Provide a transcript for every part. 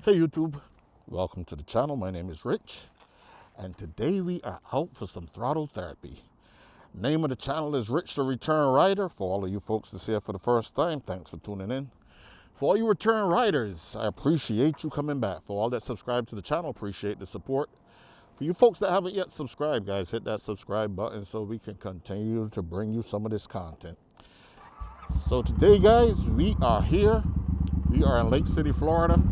Hey YouTube, welcome to the channel. My name is Rich, and today we are out for some throttle therapy. Name of the channel is Rich the Return Rider. For all of you folks that's here for the first time, thanks for tuning in. For all you return riders, I appreciate you coming back. For all that subscribe to the channel, appreciate the support. For you folks that haven't yet subscribed, guys, hit that subscribe button so we can continue to bring you some of this content. So today, guys, we are here. We are in Lake City, Florida.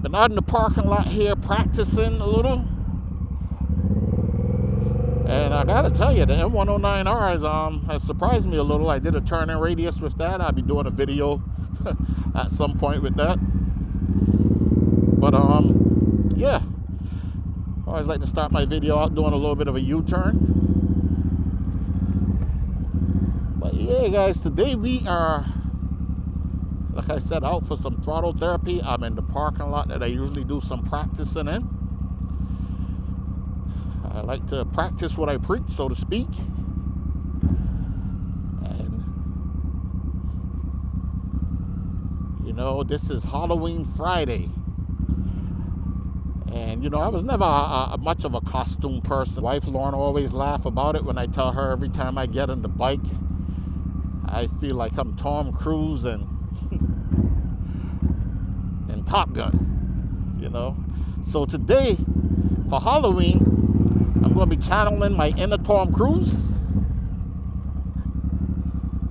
Been out in the parking lot here practicing a little. And I gotta tell you, the M109R has surprised me a little. I did a turn-in radius with that. I'll be doing a video at some point with that. But yeah. I always like to start my video out doing a little bit of a U-turn. But yeah, guys, today we are, like I said, out for some throttle therapy. I'm in the parking lot that I usually do some practicing in. I like to practice what I preach, so to speak. And, you know, this is Halloween Friday. And, you know, I was never much of a costume person. Wife Lauren always laugh about it when I tell her every time I get on the bike, I feel like I'm Tom Cruise and Top Gun, you know. So today, for Halloween, I'm going to be channeling my inner Tom Cruise.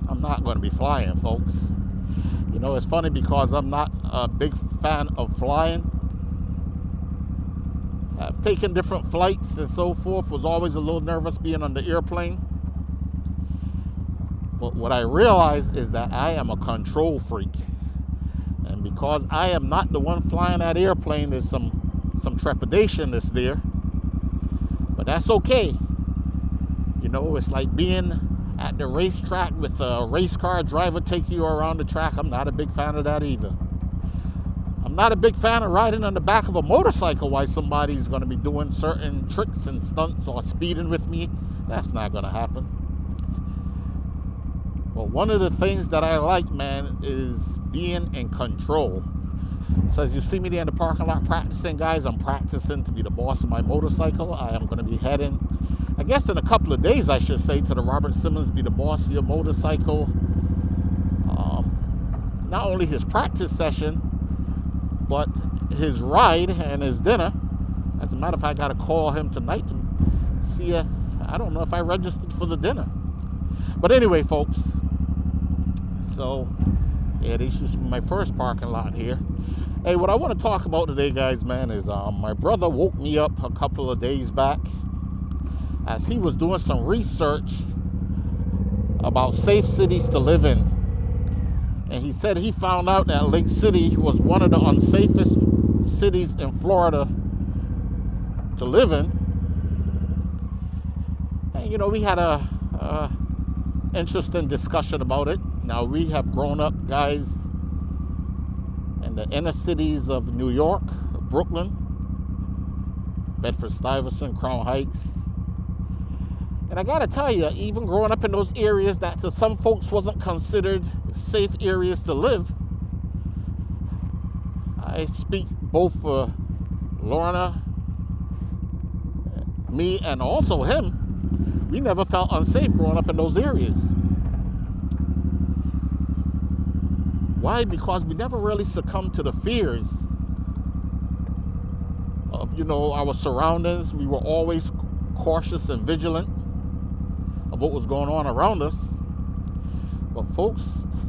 I'm not going to be flying, folks. You know, it's funny because I'm not a big fan of flying. I've taken different flights and so forth. Was always a little nervous being on the airplane. But what I realize is that I am a control freak. And because I am not the one flying that airplane, there's some trepidation that's there. But that's okay. You know, it's like being at the racetrack with a race car driver taking you around the track. I'm not a big fan of that either. I'm not a big fan of riding on the back of a motorcycle while somebody's going to be doing certain tricks and stunts or speeding with me. That's not going to happen. But one of the things that I like, man, is being in control. So as you see me there in the parking lot practicing, guys, I'm practicing to be the boss of my motorcycle. I am going to be heading, I guess in a couple of days, I should say, to the Robert Simmons Be the Boss of Your Motorcycle. Not only his practice session, but his ride and his dinner. As a matter of fact, I got to call him tonight to see if, I don't know if I registered for the dinner. But anyway, folks, so yeah, this is my first parking lot here. Hey, what I want to talk about today, guys, man, is my brother woke me up a couple of days back as he was doing some research about safe cities to live in. And he said he found out that Lake City was one of the unsafest cities in Florida to live in. And, you know, we had a interesting discussion about it. Now, we have grown up, guys, in the inner cities of New York, Brooklyn, Bedford-Stuyvesant, Crown Heights. And I gotta tell you, even growing up in those areas that to some folks wasn't considered safe areas to live, I speak both for Lorna, me, and also him. We never felt unsafe growing up in those areas. Why? Because we never really succumbed to the fears of, you know, our surroundings. We were always cautious and vigilant of what was going on around us. But folks,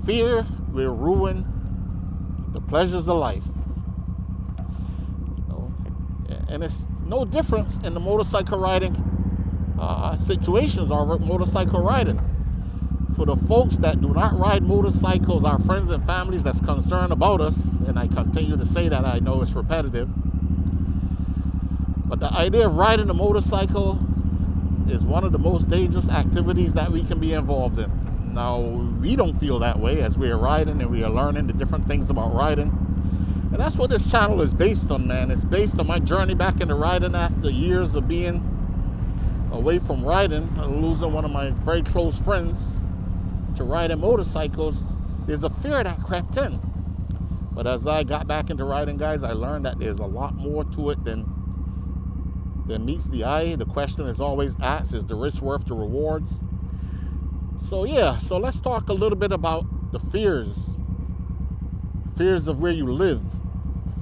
fear will ruin the pleasures of life. You know? And it's no difference in the motorcycle riding situations or motorcycle riding. For the folks that do not ride motorcycles, our friends and families that's concerned about us, and I continue to say that, I know it's repetitive, but the idea of riding a motorcycle is one of the most dangerous activities that we can be involved in. Now, we don't feel that way as we are riding and we are learning the different things about riding. And that's what this channel is based on, man. It's based on my journey back into riding after years of being away from riding and losing one of my very close friends to riding motorcycles. There's a fear that crept in. But as I got back into riding, guys, I learned that there's a lot more to it than meets the eye. The question is always asked, is the risk worth the rewards? So yeah, so let's talk a little bit about the fears of where you live,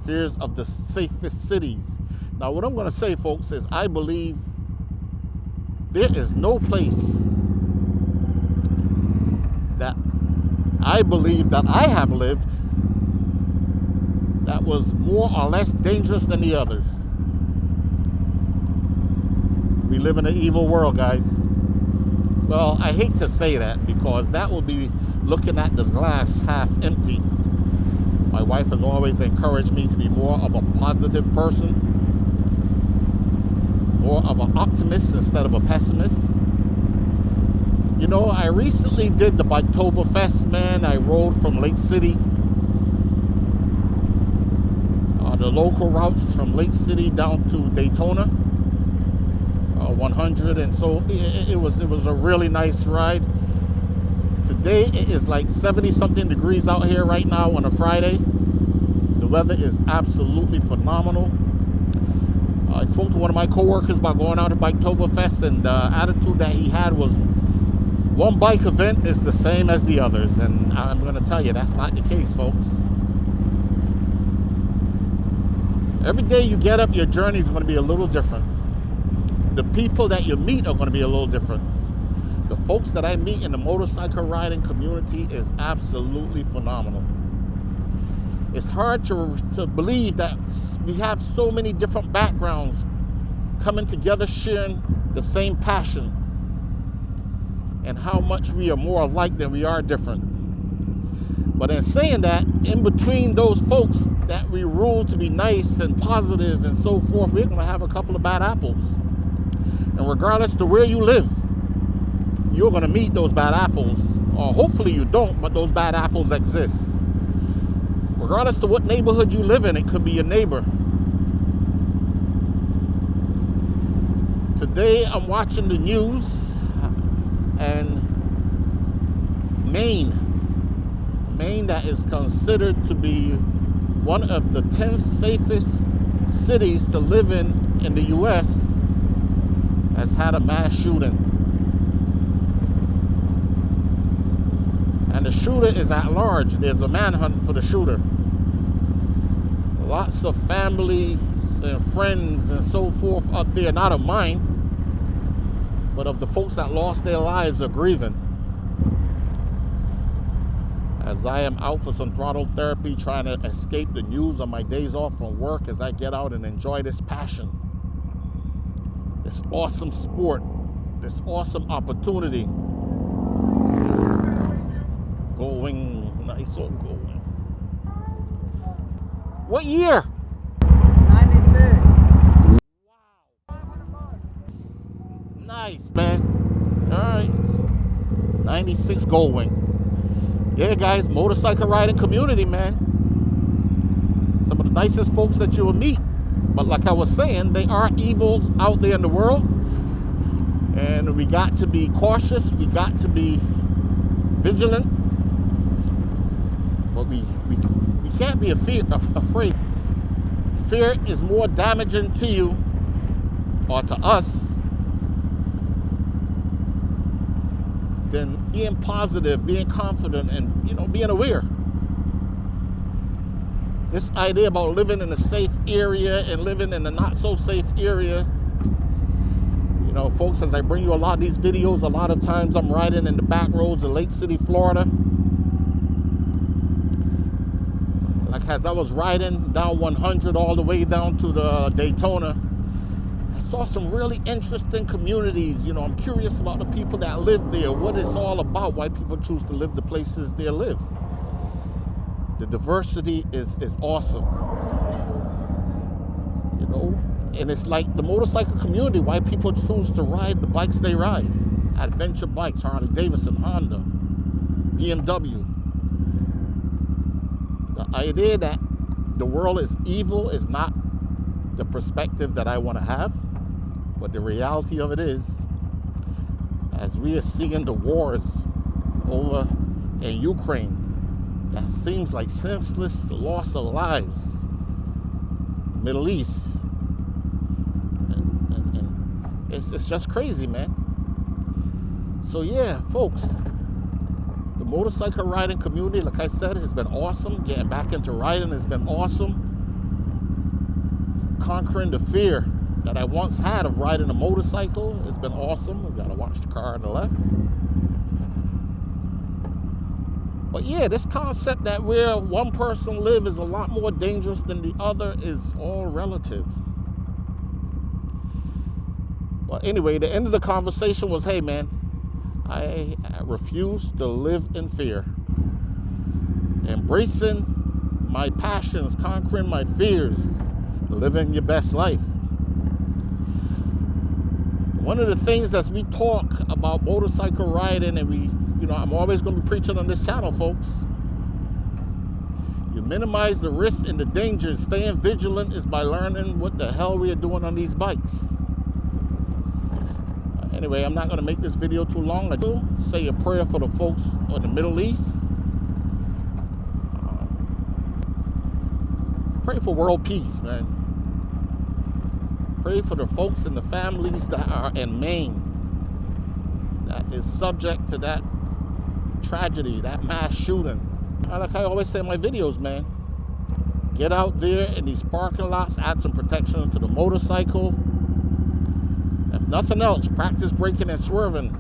fears of the safest cities. Now, what I'm going to say, folks, is I believe there is no place that I believe that I have lived that was more or less dangerous than the others. We live in an evil world, guys. Well, I hate to say that because that will be looking at the glass half empty. My wife has always encouraged me to be more of a positive person, more of an optimist instead of a pessimist. You know, I recently did the Biketoberfest, man. I rode from Lake City, the local routes from Lake City down to Daytona, 100, and so it was a really nice ride. Today it is like 70 something degrees out here right now on a Friday. The weather is absolutely phenomenal. I spoke to one of my coworkers about going out to Biketoberfest, and the attitude that he had was, one bike event is the same as the others, and I'm going to tell you that's not the case, folks. Every day you get up, your journey is going to be a little different. The people that you meet are going to be a little different. The folks that I meet in the motorcycle riding community is absolutely phenomenal. It's hard to believe that we have so many different backgrounds coming together, sharing the same passion, and how much we are more alike than we are different. But in saying that, in between those folks that we rule to be nice and positive and so forth, we're going to have a couple of bad apples. And regardless to where you live, you're going to meet those bad apples. Or hopefully you don't, but those bad apples exist. Regardless to what neighborhood you live in, it could be your neighbor. Today I'm watching the news, and Maine, that is considered to be one of the 10th safest cities to live in the U.S., has had a mass shooting. And the shooter is at large. There's a manhunt for the shooter. Lots of families and friends and so forth up there, not of mine, but of the folks that lost their lives, are grieving. As I am out for some throttle therapy, trying to escape the news on my days off from work, as I get out and enjoy this passion, this awesome sport, this awesome opportunity. Going, nice old going. What year? 96. Wow. Nice, man. All right. 96 Goldwing. Yeah, guys, motorcycle riding community, man. Some of the nicest folks that you will meet. But like I was saying, they are evils out there in the world. And we got to be cautious. We got to be vigilant. But we can't be afraid. Fear is more damaging to you or to us than being positive, being confident, and being aware. This idea about living in a safe area and living in a not so safe area, folks, as I bring you a lot of these videos, a lot of times I'm riding in the back roads of Lake City, Florida. Like as I was riding down 100 all the way down to the Daytona, I saw some really interesting communities. I'm curious about the people that live there, what it's all about, why people choose to live the places they live. The diversity is awesome. And it's like the motorcycle community, why people choose to ride the bikes they ride. Adventure bikes, Harley Davidson, Honda, BMW. The idea that the world is evil is not the perspective that I want to have, but the reality of it is, as we are seeing the wars over in Ukraine, that seems like senseless loss of lives. Middle East. And it's just crazy, man. So yeah, folks, the motorcycle riding community, like I said, has been awesome. Getting back into riding has been awesome. Conquering the fear that I once had of riding a motorcycle has been awesome. We gotta watch the car on the left. But yeah, this concept that where one person lives is a lot more dangerous than the other is all relative. But anyway, the end of the conversation was, hey man, I refuse to live in fear. Embracing my passions, conquering my fears, living your best life. One of the things as we talk about motorcycle riding, and I'm always going to be preaching on this channel, folks. You minimize the risks and the dangers. Staying vigilant is by learning what the hell we are doing on these bikes. Anyway, I'm not going to make this video too long. I do say a prayer for the folks in the Middle East. Pray for world peace, man. Pray for the folks and the families that are in Maine that is subject to that tragedy, that mass shooting. Like I always say in my videos, man, get out there in these parking lots, add some protections to the motorcycle. If nothing else, practice braking and swerving.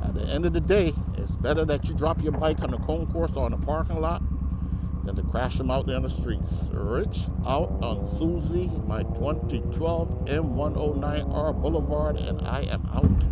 At the end of the day, it's better that you drop your bike on the concourse or in the parking lot than to crash them out there on the streets. Rich out on Susie, my 2012 M109R Boulevard, and I am out.